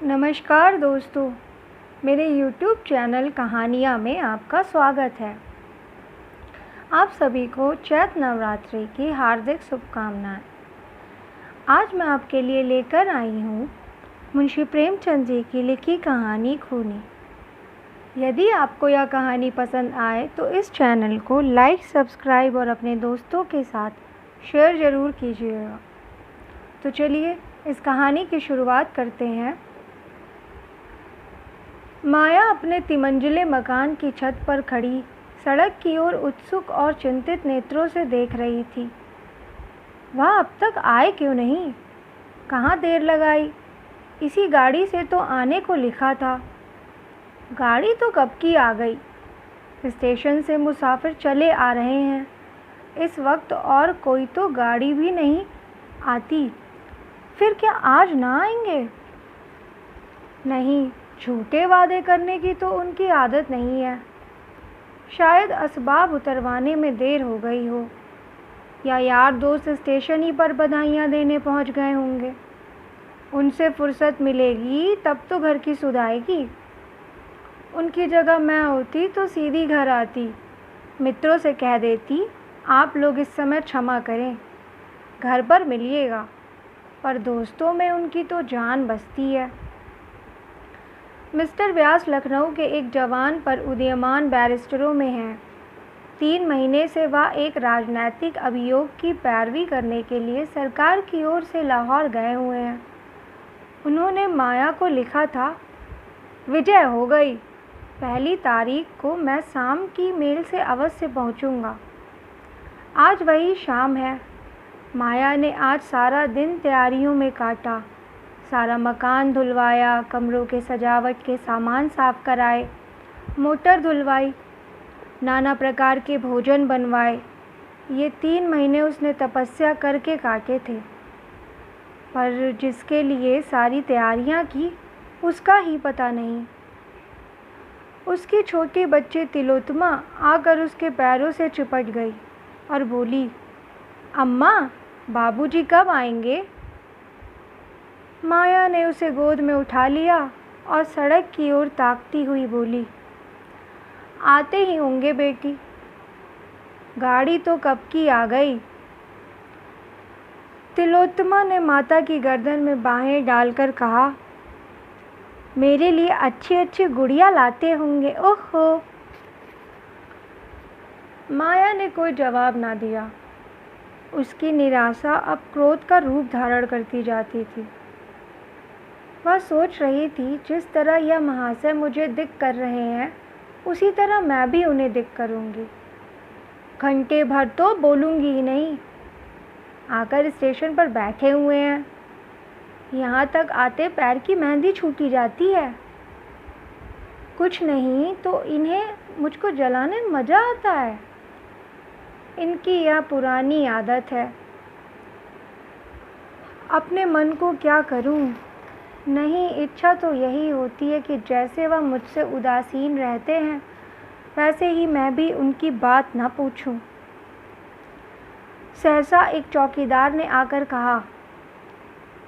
नमस्कार दोस्तों, मेरे YouTube चैनल कहानियाँ में आपका स्वागत है। आप सभी को चैत्र नवरात्रि की हार्दिक शुभकामनाएं। आज मैं आपके लिए लेकर आई हूँ मुंशी प्रेमचंद जी की लिखी कहानी खूनी। यदि आपको यह कहानी पसंद आए तो इस चैनल को लाइक, सब्सक्राइब और अपने दोस्तों के साथ शेयर ज़रूर कीजिएगा। तो चलिए इस कहानी की शुरुआत करते हैं। माया अपने तिमंजिले मकान की छत पर खड़ी सड़क की ओर उत्सुक और चिंतित नेत्रों से देख रही थी। वह अब तक आए क्यों नहीं? कहाँ देर लगाई? इसी गाड़ी से तो आने को लिखा था। गाड़ी तो कब की आ गई। स्टेशन से मुसाफिर चले आ रहे हैं। इस वक्त और कोई तो गाड़ी भी नहीं आती। फिर क्या आज ना आएंगे? नहीं, झूठे वादे करने की तो उनकी आदत नहीं है। शायद असबाब उतरवाने में देर हो गई हो, या यार दोस्त स्टेशन ही पर बधाइयाँ देने पहुँच गए होंगे। उनसे फुर्सत मिलेगी तब तो घर की सुध आएगी। उनकी जगह मैं होती तो सीधी घर आती, मित्रों से कह देती आप लोग इस समय क्षमा करें, घर पर मिलिएगा। पर दोस्तों में उनकी तो जान बसती है। मिस्टर व्यास लखनऊ के एक जवान पर उदीयमान बैरिस्टरों में हैं। 3 महीने से वह एक राजनैतिक अभियोग की पैरवी करने के लिए सरकार की ओर से लाहौर गए हुए हैं। उन्होंने माया को लिखा था, विजय हो गई, 1 तारीख को मैं शाम की मेल से अवश्य पहुंचूंगा। आज वही शाम है। माया ने आज सारा दिन तैयारियों में काटा। सारा मकान धुलवाया, कमरों के सजावट के सामान साफ कराए, मोटर धुलवाई, नाना प्रकार के भोजन बनवाए। ये 3 महीने उसने तपस्या करके काटे थे। पर जिसके लिए सारी तैयारियां की उसका ही पता नहीं। उसकी छोटी बच्ची तिलोत्तमा आकर उसके पैरों से चिपट गई और बोली, अम्मा, बाबूजी कब आएंगे? माया ने उसे गोद में उठा लिया और सड़क की ओर ताकती हुई बोली, आते ही होंगे बेटी, गाड़ी तो कब की आ गई। तिलोत्तमा ने माता की गर्दन में बाहें डालकर कहा, मेरे लिए अच्छी अच्छी गुड़िया लाते होंगे। ओहो। माया ने कोई जवाब ना दिया। उसकी निराशा अब क्रोध का रूप धारण करती जाती थी। वह सोच रही थी, जिस तरह यह महाशय मुझे दिक कर रहे हैं उसी तरह मैं भी उन्हें दिक करूंगी। घंटे भर तो बोलूंगी ही नहीं। आकर स्टेशन पर बैठे हुए हैं, यहाँ तक आते पैर की मेहंदी छूटी जाती है। कुछ नहीं तो इन्हें मुझको जलाने में मज़ा आता है। इनकी यह पुरानी आदत है। अपने मन को क्या करूं? नहीं, इच्छा तो यही होती है कि जैसे वह मुझसे उदासीन रहते हैं वैसे ही मैं भी उनकी बात ना पूछूं। सहसा एक चौकीदार ने आकर कहा,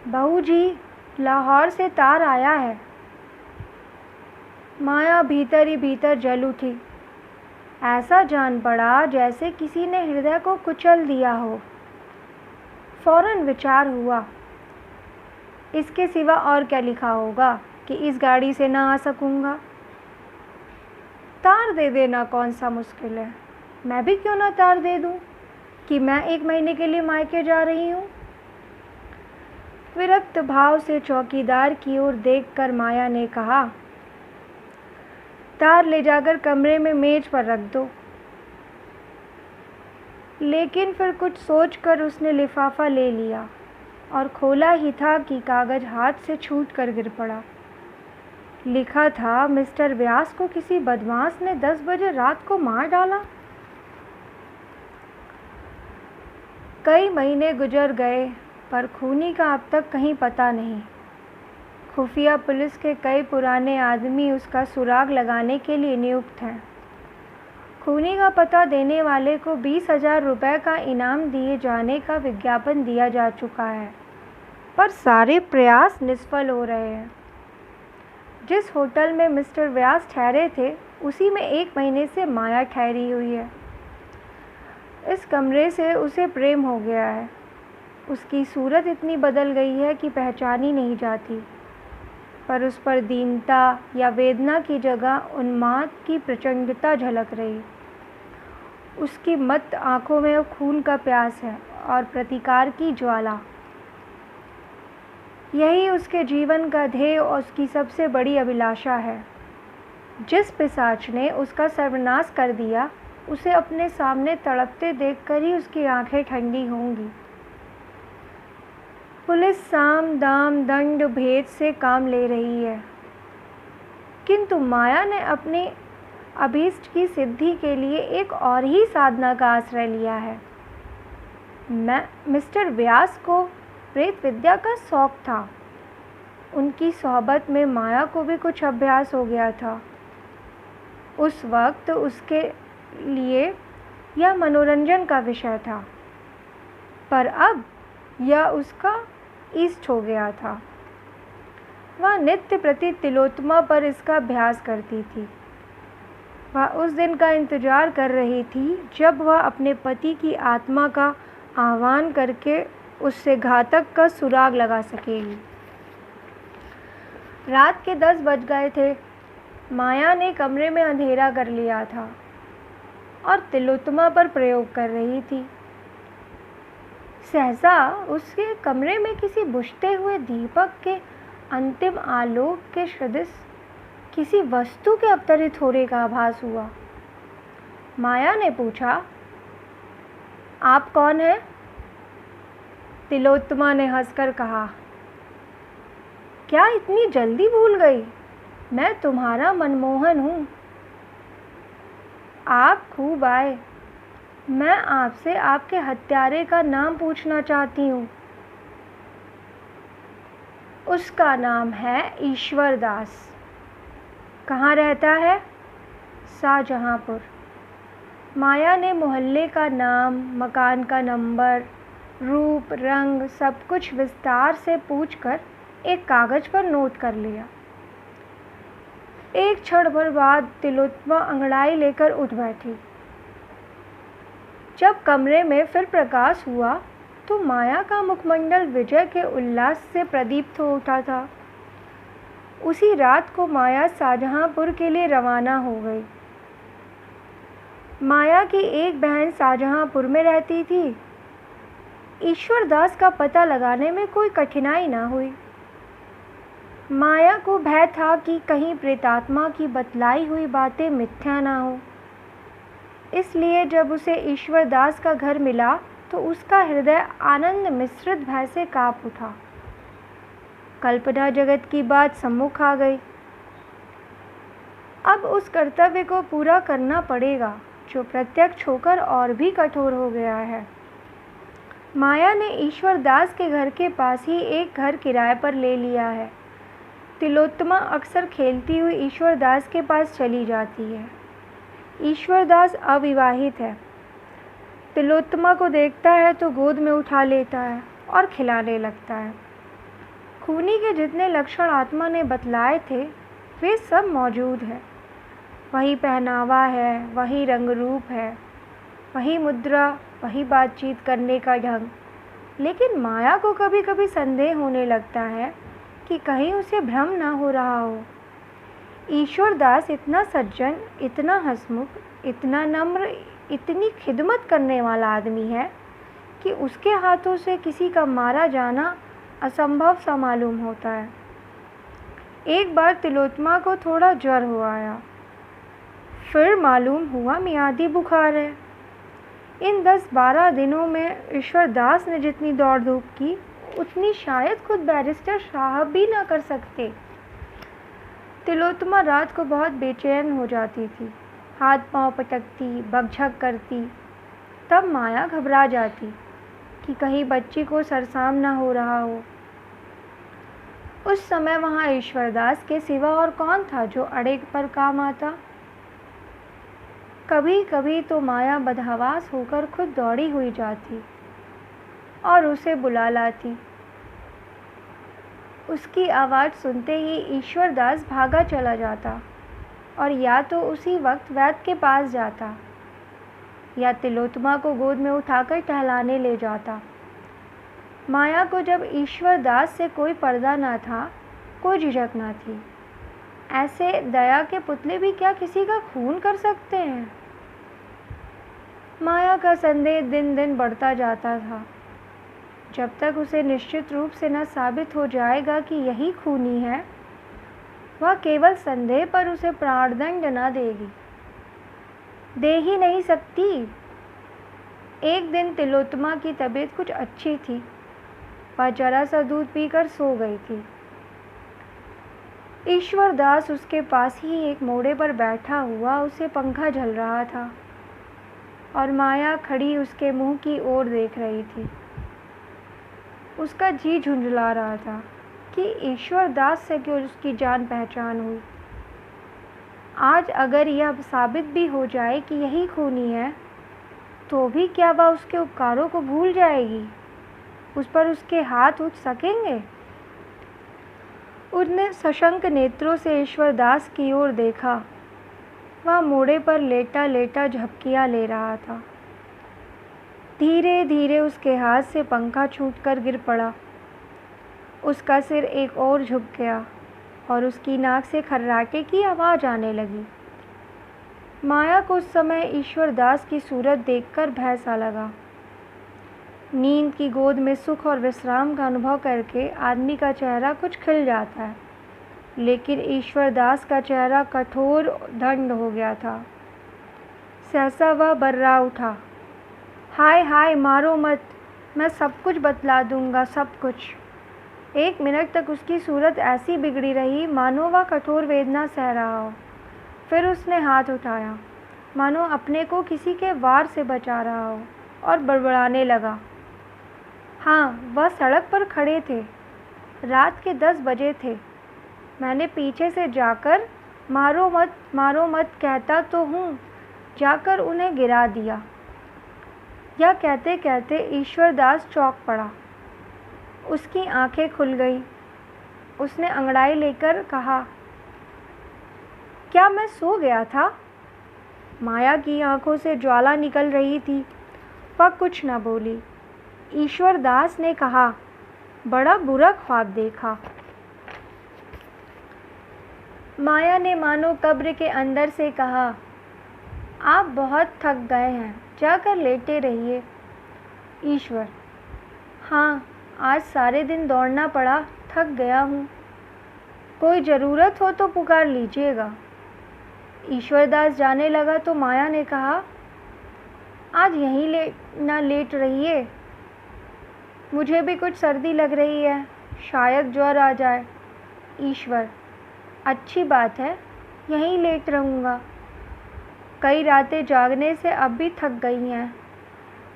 बहू जी, लाहौर से तार आया है। माया भीतर ही भीतर जल उठी। ऐसा जान पड़ा जैसे किसी ने हृदय को कुचल दिया हो। फौरन विचार हुआ, इसके सिवा और क्या लिखा होगा कि इस गाड़ी से ना आ सकूंगा। तार दे देना कौन सा मुश्किल है। मैं भी क्यों ना तार दे दूं कि मैं 1 महीने के लिए मायके जा रही हूं। विरक्त भाव से चौकीदार की ओर देखकर माया ने कहा, तार ले जाकर कमरे में मेज पर रख दो। लेकिन फिर कुछ सोचकर उसने लिफाफा ले लिया और खोला ही था कि कागज हाथ से छूट कर गिर पड़ा। लिखा था, मिस्टर व्यास को किसी बदमाश ने 10 बजे रात को मार डाला। कई महीने गुजर गए पर खूनी का अब तक कहीं पता नहीं। खुफिया पुलिस के कई पुराने आदमी उसका सुराग लगाने के लिए नियुक्त हैं। खूनी का पता देने वाले को 20,000 रुपये का इनाम दिए जाने का विज्ञापन दिया जा चुका है, पर सारे प्रयास निष्फल हो रहे हैं। जिस होटल में मिस्टर व्यास ठहरे थे उसी में 1 महीने से माया ठहरी हुई है। इस कमरे से उसे प्रेम हो गया है। उसकी सूरत इतनी बदल गई है कि पहचानी नहीं जाती, पर उस पर दीनता या वेदना की जगह उन्माद की प्रचंडता झलक रही। उसकी मत आंखों में खून का प्यास है और प्रतिकार की ज्वाला। यही उसके जीवन का ध्येय और उसकी सबसे बड़ी अभिलाषा है। जिस पिशाच ने उसका सर्वनाश कर दिया, उसे अपने सामने तड़पते देखकर ही उसकी आंखें ठंडी होंगी। पुलिस साम दाम दंड भेद से काम ले रही है, किंतु माया ने अपने अभीष्ट की सिद्धि के लिए एक और ही साधना का आश्रय लिया है। मिस्टर व्यास को प्रेत विद्या का शौक था। उनकी सोहबत में माया को भी कुछ अभ्यास हो गया था। उस वक्त उसके लिए यह मनोरंजन का विषय था, पर अब यह उसका इष्ट हो गया था। वह नित्य प्रति तिलोत्तमा पर इसका अभ्यास करती थी। वह उस दिन का इंतजार कर रही थी जब वह अपने पति की आत्मा का आह्वान करके उससे घातक का सुराग लगा सकेगी। रात के 10 बज गए थे। माया ने कमरे में अंधेरा कर लिया था और तिलोत्तमा पर प्रयोग कर रही थी। सहसा उसके कमरे में किसी बुझते हुए दीपक के अंतिम आलोक के सदृश किसी वस्तु के अवतरित होने का आभास हुआ। माया ने पूछा, आप कौन हैं? तिलोत्तमा ने हंसकर कहा, क्या इतनी जल्दी भूल गई? मैं तुम्हारा मनमोहन हूँ। आप खूब आए। मैं आपसे आपके हत्यारे का नाम पूछना चाहती हूँ। उसका नाम है ईश्वर दास। कहाँ रहता है? शाहजहांपुर। माया ने मोहल्ले का नाम, मकान का नंबर, रूप, रंग सब कुछ विस्तार से पूछकर एक कागज़ पर नोट कर लिया। एक क्षण भर बाद तिलोत्तमा अंगड़ाई लेकर उठ बैठी। जब कमरे में फिर प्रकाश हुआ तो माया का मुखमंडल विजय के उल्लास से प्रदीप्त हो उठा था। उसी रात को माया शाहजहांपुर के लिए रवाना हो गई। माया की एक बहन शाहजहांपुर में रहती थी। ईश्वर दास का पता लगाने में कोई कठिनाई ना हुई। माया को भय था कि कहीं प्रेतात्मा की बतलाई हुई बातें मिथ्या ना हो। इसलिए जब उसे ईश्वर दास का घर मिला तो उसका हृदय आनंद मिश्रित भय से काँप उठा। कल्पना जगत की बात सम्मुख आ गई। अब उस कर्तव्य को पूरा करना पड़ेगा जो प्रत्यक्ष होकर और भी कठोर हो गया है। माया ने ईश्वर दास के घर के पास ही एक घर किराए पर ले लिया है। तिलोत्तमा अक्सर खेलती हुई ईश्वर दास के पास चली जाती है। ईश्वर दास अविवाहित है। तिलोत्तमा को देखता है तो गोद में उठा लेता है और खिलाने लगता है। खूनी के जितने लक्षण आत्मा ने बतलाए थे वे सब मौजूद हैं। वही पहनावा है, वही रंग रूप है, वही मुद्रा, वही बातचीत करने का ढंग। लेकिन माया को कभी कभी संदेह होने लगता है कि कहीं उसे भ्रम ना हो रहा हो। ईश्वर दास इतना सज्जन, इतना हंसमुख, इतना नम्र, इतनी खिदमत करने वाला आदमी है कि उसके हाथों से किसी का मारा जाना असंभव सा मालूम होता है। एक बार तिलोत्तमा को थोड़ा ज्वर हो आया, फिर मालूम हुआ मियादी बुखार है। इन 10-12 दिनों में ईश्वर दास ने जितनी दौड़ धूप की उतनी शायद खुद बैरिस्टर साहब भी ना कर सकते। तिलोत्तमा रात को बहुत बेचैन हो जाती थी, हाथ पांव पटकती, बकझक करती। तब माया घबरा जाती कि कहीं बच्ची को सरसाम ना हो रहा हो। उस समय वहाँ ईश्वरदास के सिवा और कौन था जो अड़े पर काम आता। कभी कभी तो माया बदहवास होकर खुद दौड़ी हुई जाती और उसे बुला लाती। उसकी आवाज़ सुनते ही ईश्वरदास भागा चला जाता और या तो उसी वक्त वैद्य के पास जाता या तिलोत्तमा को गोद में उठाकर टहलाने ले जाता। माया को जब ईश्वरदास से कोई पर्दा न था, कोई झिझक न थी। ऐसे दया के पुतले भी क्या किसी का खून कर सकते हैं? माया का संदेह दिन दिन बढ़ता जाता था। जब तक उसे निश्चित रूप से न साबित हो जाएगा कि यही खूनी है, वह केवल संदेह पर उसे प्राणदंड न देगी, दे ही नहीं सकती। एक दिन तिलोत्तमा की तबीयत कुछ अच्छी थी। वह जरा सा दूध पीकर सो गई थी। ईश्वरदास उसके पास ही एक मोड़े पर बैठा हुआ उसे पंखा झल रहा था और माया खड़ी उसके मुंह की ओर देख रही थी। उसका जी झुंझला रहा था कि ईश्वरदास से क्यों उसकी जान पहचान हुई। आज अगर यह साबित भी हो जाए कि यही खूनी है, तो भी क्या वह उसके उपकारों को भूल जाएगी? उस पर उसके हाथ उठ सकेंगे? उसने सशंक नेत्रों से ईश्वरदास की ओर देखा। वह मोड़े पर लेटा लेटा झपकियाँ ले रहा था। धीरे धीरे उसके हाथ से पंखा छूटकर गिर पड़ा। उसका सिर एक ओर झुक गया और उसकी नाक से खर्राटे की आवाज़ आने लगी। माया को उस समय ईश्वरदास की सूरत देखकर भय सा लगा। नींद की गोद में सुख और विश्राम का अनुभव करके आदमी का चेहरा कुछ खिल जाता है, लेकिन ईश्वरदास का चेहरा कठोर दंड हो गया था। सहसा वह बर्रा उठा। हाय हाय, मारो मत, मैं सब कुछ बतला दूंगा, सब कुछ। 1 मिनट तक उसकी सूरत ऐसी बिगड़ी रही मानो वह कठोर वेदना सह रहा हो। फिर उसने हाथ उठाया, मानो अपने को किसी के वार से बचा रहा हो, और बड़बड़ाने लगा। हाँ, वह सड़क पर खड़े थे। रात के 10 बजे थे। मैंने पीछे से जाकर मारो मत कहता तो हूँ, जाकर उन्हें गिरा दिया। यह कहते कहते ईश्वरदास चौंक पड़ा। उसकी आंखें खुल गई। उसने अंगड़ाई लेकर कहा, क्या मैं सो गया था? माया की आंखों से ज्वाला निकल रही थी। वह कुछ न बोली। ईश्वरदास ने कहा, बड़ा बुरा ख्वाब देखा। माया ने मानो कब्र के अंदर से कहा, आप बहुत थक गए हैं, जाकर लेटे रहिए। ईश्वर, हाँ, आज सारे दिन दौड़ना पड़ा, थक गया हूँ। कोई ज़रूरत हो तो पुकार लीजिएगा। ईश्वरदास जाने लगा तो माया ने कहा, आज यहीं लेट रहिए। मुझे भी कुछ सर्दी लग रही है, शायद ज्वर आ जाए। ईश्वर, अच्छी बात है, यहीं लेट रहूँगा। कई रातें जागने से अब भी थक गई हैं।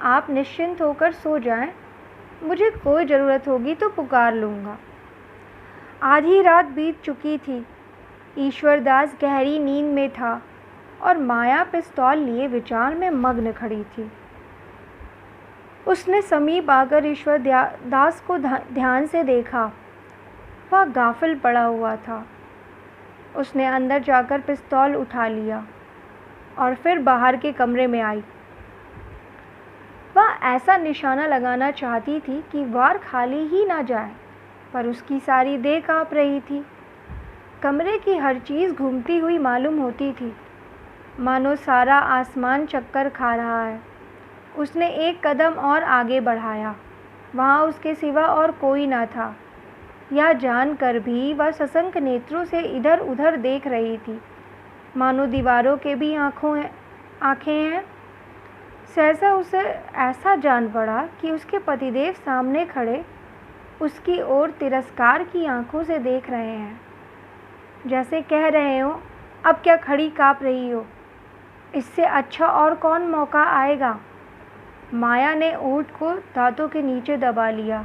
आप निश्चिंत होकर सो जाएं। मुझे कोई ज़रूरत होगी तो पुकार लूँगा। आधी रात बीत चुकी थी। ईश्वरदास गहरी नींद में था और माया पिस्तौल लिए विचार में मग्न खड़ी थी। उसने समीप आकर ईश्वरदास को ध्यान से देखा। वह गाफिल पड़ा हुआ था। उसने अंदर जाकर पिस्तौल उठा लिया और फिर बाहर के कमरे में आई। वह ऐसा निशाना लगाना चाहती थी कि वार खाली ही ना जाए, पर उसकी सारी देह काँप रही थी। कमरे की हर चीज़ घूमती हुई मालूम होती थी, मानो सारा आसमान चक्कर खा रहा है। उसने एक कदम और आगे बढ़ाया। वहाँ उसके सिवा और कोई ना था। यह जानकर भी वह सशंक नेत्रों से इधर उधर देख रही थी, मानो दीवारों के भी आँखें हैं। सहसा उसे ऐसा जान पड़ा कि उसके पतिदेव सामने खड़े उसकी ओर तिरस्कार की आंखों से देख रहे हैं, जैसे कह रहे हो, अब क्या खड़ी काँप रही हो? इससे अच्छा और कौन मौका आएगा? माया ने ओठ को दांतों के नीचे दबा लिया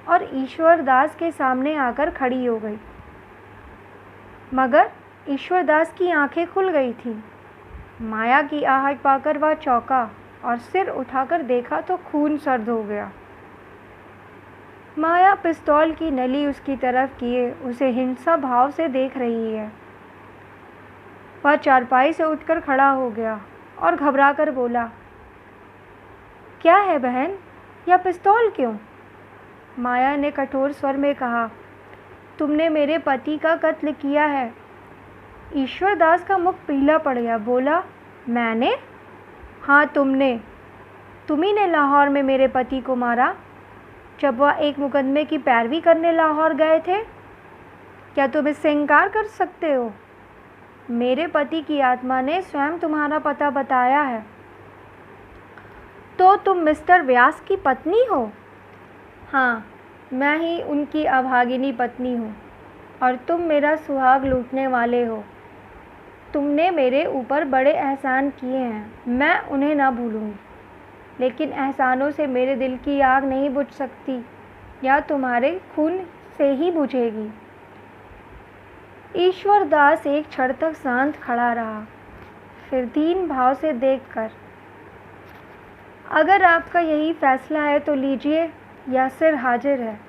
और ईश्वरदास के सामने आकर खड़ी हो गई। मगर ईश्वरदास की आंखें खुल गई थीं। माया की आहट पाकर वह चौंका और सिर उठाकर देखा तो खून सर्द हो गया। माया पिस्तौल की नली उसकी तरफ किए उसे हिंसा भाव से देख रही है। वह चारपाई से उठकर खड़ा हो गया और घबराकर बोला, क्या है बहन, यह पिस्तौल क्यों? माया ने कठोर स्वर में कहा, तुमने मेरे पति का कत्ल किया है। ईश्वर दास का मुख पीला पड़ गया। बोला, मैंने? हाँ, तुम्ही ने लाहौर में मेरे पति को मारा जब वह एक मुकदमे की पैरवी करने लाहौर गए थे। क्या तुम इससे इनकार कर सकते हो? मेरे पति की आत्मा ने स्वयं तुम्हारा पता बताया है। तो तुम मिस्टर व्यास की पत्नी हो? हाँ, मैं ही उनकी अभागिनी पत्नी हूँ और तुम मेरा सुहाग लूटने वाले हो। तुमने मेरे ऊपर बड़े एहसान किए हैं, मैं उन्हें ना भूलूंगी, लेकिन एहसानों से मेरे दिल की आग नहीं बुझ सकती, या तुम्हारे खून से ही बुझेगी। ईश्वर दास एक क्षण तक शांत खड़ा रहा, फिर दीन भाव से देखकर, अगर आपका यही फैसला है तो लीजिए, या सिर हाजिर है।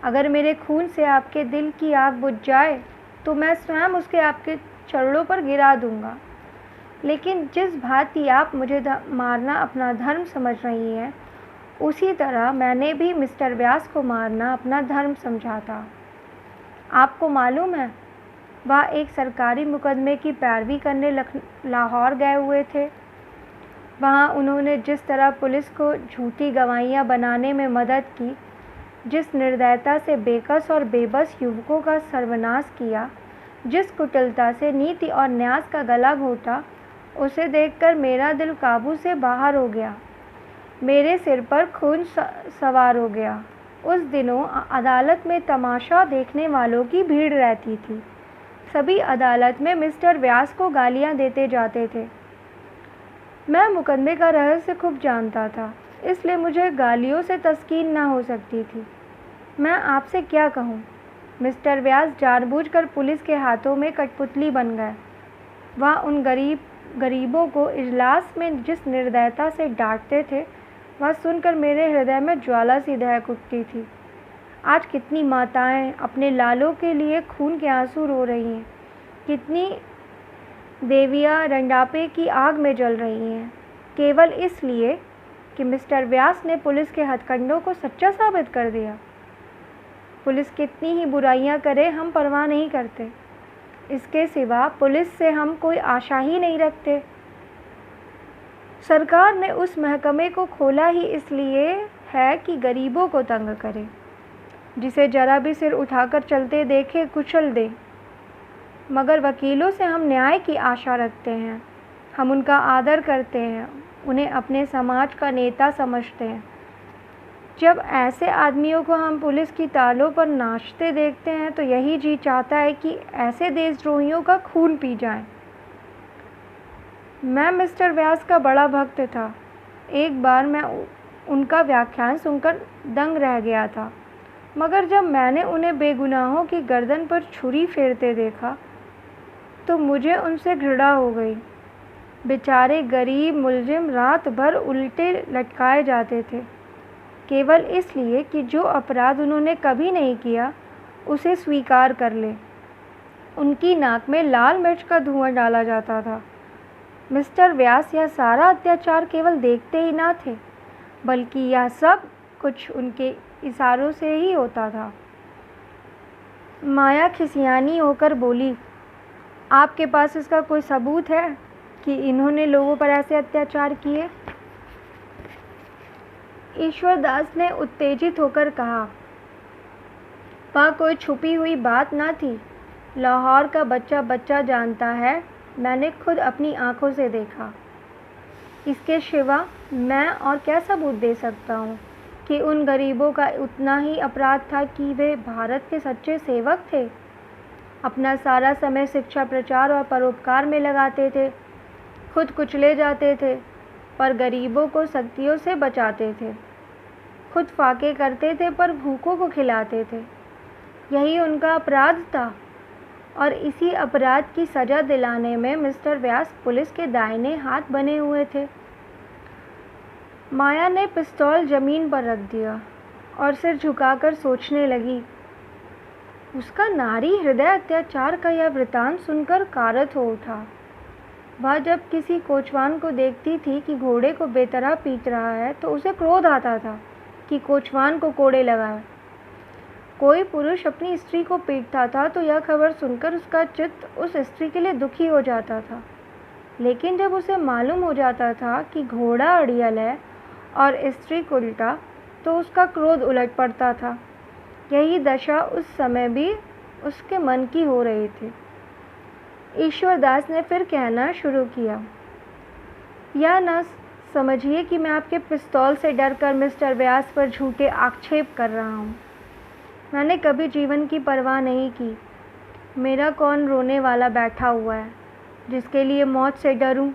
अगर मेरे खून से आपके दिल की आग बुझ जाए तो मैं स्वयं उसके आपके चरणों पर गिरा दूंगा। लेकिन जिस भांति आप मुझे मारना अपना धर्म समझ रही हैं, उसी तरह मैंने भी मिस्टर व्यास को मारना अपना धर्म समझा था। आपको मालूम है, वह एक सरकारी मुकदमे की पैरवी करने लाहौर गए हुए थे। वहाँ उन्होंने जिस तरह पुलिस को झूठी गवाहियाँ बनाने में मदद की, जिस निर्दयता से बेकस और बेबस युवकों का सर्वनाश किया, जिस कुटिलता से नीति और न्यास का गला घोटा, उसे देखकर मेरा दिल काबू से बाहर हो गया। मेरे सिर पर खून सवार हो गया। उस दिनों अदालत में तमाशा देखने वालों की भीड़ रहती थी। सभी अदालत में मिस्टर व्यास को गालियां देते जाते थे। मैं मुकदमे का रहस्य खूब जानता था, इसलिए मुझे गालियों से तस्कीन न हो सकती थी। मैं आपसे क्या कहूँ, मिस्टर व्यास जानबूझकर पुलिस के हाथों में कठपुतली बन गए। वह उन गरीबों को इजलास में जिस निर्दयता से डांटते थे, वह सुनकर मेरे हृदय में ज्वाला सी दहक उठती थी। आज कितनी माताएं अपने लालों के लिए खून के आंसू रो रही हैं, कितनी देवियां रंडापे की आग में जल रही हैं, केवल इसलिए कि मिस्टर व्यास ने पुलिस के हथकंडों को सच्चा साबित कर दिया। पुलिस कितनी ही बुराइयां करे, हम परवाह नहीं करते। इसके सिवा पुलिस से हम कोई आशा ही नहीं रखते। सरकार ने उस महकमे को खोला ही इसलिए है कि गरीबों को तंग करे, जिसे जरा भी सिर उठाकर चलते देखे कुचल दे। मगर वकीलों से हम न्याय की आशा रखते हैं, हम उनका आदर करते हैं, उन्हें अपने समाज का नेता समझते हैं। जब ऐसे आदमियों को हम पुलिस की तालों पर नाचते देखते हैं तो यही जी चाहता है कि ऐसे देशद्रोहियों का खून पी जाए। मैं मिस्टर व्यास का बड़ा भक्त था। एक बार मैं उनका व्याख्यान सुनकर दंग रह गया था, मगर जब मैंने उन्हें बेगुनाहों की गर्दन पर छुरी फेरते देखा तो मुझे उनसे घृणा हो गई। बेचारे गरीब मुलजिम रात भर उल्टे लटकाए जाते थे, केवल इसलिए कि जो अपराध उन्होंने कभी नहीं किया उसे स्वीकार कर ले। उनकी नाक में लाल मिर्च का धुआं डाला जाता था। मिस्टर व्यास यह सारा अत्याचार केवल देखते ही ना थे, बल्कि यह सब कुछ उनके इशारों से ही होता था। माया खिसियानी होकर बोली, आपके पास इसका कोई सबूत है कि इन्होंने लोगों पर ऐसे अत्याचार किए? ईश्वर दास ने उत्तेजित होकर कहा, वह कोई छुपी हुई बात ना थी। लाहौर का बच्चा बच्चा जानता है, मैंने खुद अपनी आंखों से देखा। इसके सिवा मैं और क्या सबूत दे सकता हूँ कि उन गरीबों का उतना ही अपराध था कि वे भारत के सच्चे सेवक थे, अपना सारा समय शिक्षा प्रचार और परोपकार में लगाते थे, खुद कुचले जाते थे पर गरीबों को सख्तियों से बचाते थे, खुद फाके करते थे पर भूखों को खिलाते थे। यही उनका अपराध था और इसी अपराध की सज़ा दिलाने में मिस्टर व्यास पुलिस के दाहिने हाथ बने हुए थे। माया ने पिस्तौल ज़मीन पर रख दिया और सिर झुकाकर सोचने लगी। उसका नारी हृदय अत्याचार का यह वृतांत सुनकर कारत हो उठा। वह जब किसी कोचवान को देखती थी कि घोड़े को बेतरह पीट रहा है तो उसे क्रोध आता था कि कोचवान को कोड़े लगाए। कोई पुरुष अपनी स्त्री को पीटता था तो यह खबर सुनकर उसका चित्त उस स्त्री के लिए दुखी हो जाता था, लेकिन जब उसे मालूम हो जाता था कि घोड़ा अड़ियल है और स्त्री उल्टा, तो उसका क्रोध उलट पड़ता था। यही दशा उस समय भी उसके मन की हो रही थी। ईश्वरदास ने फिर कहना शुरू किया, यह न समझिए कि मैं आपके पिस्तौल से डरकर मिस्टर व्यास पर झूठे आक्षेप कर रहा हूँ। मैंने कभी जीवन की परवाह नहीं की। मेरा कौन रोने वाला बैठा हुआ है जिसके लिए मौत से डरूं?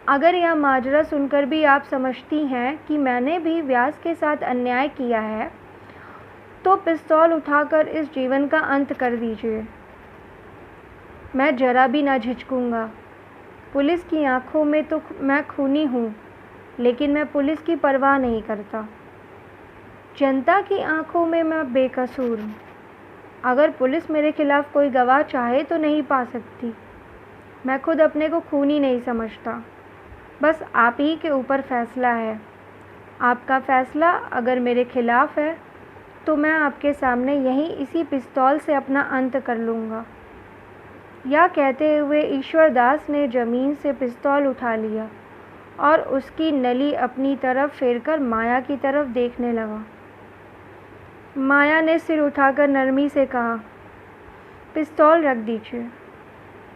अगर यह माजरा सुनकर भी आप समझती हैं कि मैंने भी व्यास के साथ अन्याय किया है, तो पिस्तौल उठाकर इस जीवन का अंत कर दीजिए। मैं जरा भी ना झिझकूंगा। पुलिस की आंखों में तो मैं खूनी हूँ, लेकिन मैं पुलिस की परवाह नहीं करता। जनता की आंखों में मैं बेकसूर हूँ। अगर पुलिस मेरे खिलाफ कोई गवाह चाहे तो नहीं पा सकती। मैं खुद अपने को खूनी नहीं समझता। बस आप ही के ऊपर फैसला है। आपका फैसला अगर मेरे खिलाफ है तो मैं आपके सामने यहीं इसी पिस्तौल से अपना अंत कर लूँगा। यह कहते हुए ईश्वरदास ने ज़मीन से पिस्तौल उठा लिया और उसकी नली अपनी तरफ फेरकर माया की तरफ देखने लगा। माया ने सिर उठाकर नरमी से कहा, पिस्तौल रख दीजिए।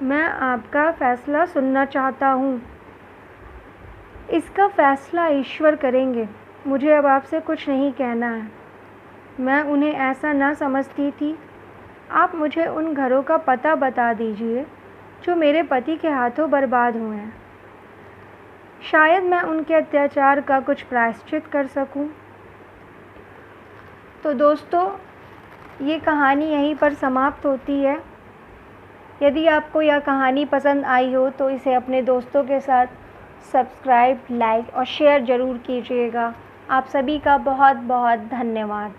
मैं आपका फैसला सुनना चाहता हूँ। इसका फैसला ईश्वर करेंगे। मुझे अब आपसे कुछ नहीं कहना है। मैं उन्हें ऐसा ना समझती थी। आप मुझे उन घरों का पता बता दीजिए जो मेरे पति के हाथों बर्बाद हुए हैं। शायद मैं उनके अत्याचार का कुछ प्रायश्चित कर सकूं। तो दोस्तों, ये कहानी यहीं पर समाप्त होती है। यदि आपको यह कहानी पसंद आई हो तो इसे अपने दोस्तों के साथ सब्सक्राइब, लाइक और शेयर ज़रूर कीजिएगा। आप सभी का बहुत बहुत धन्यवाद।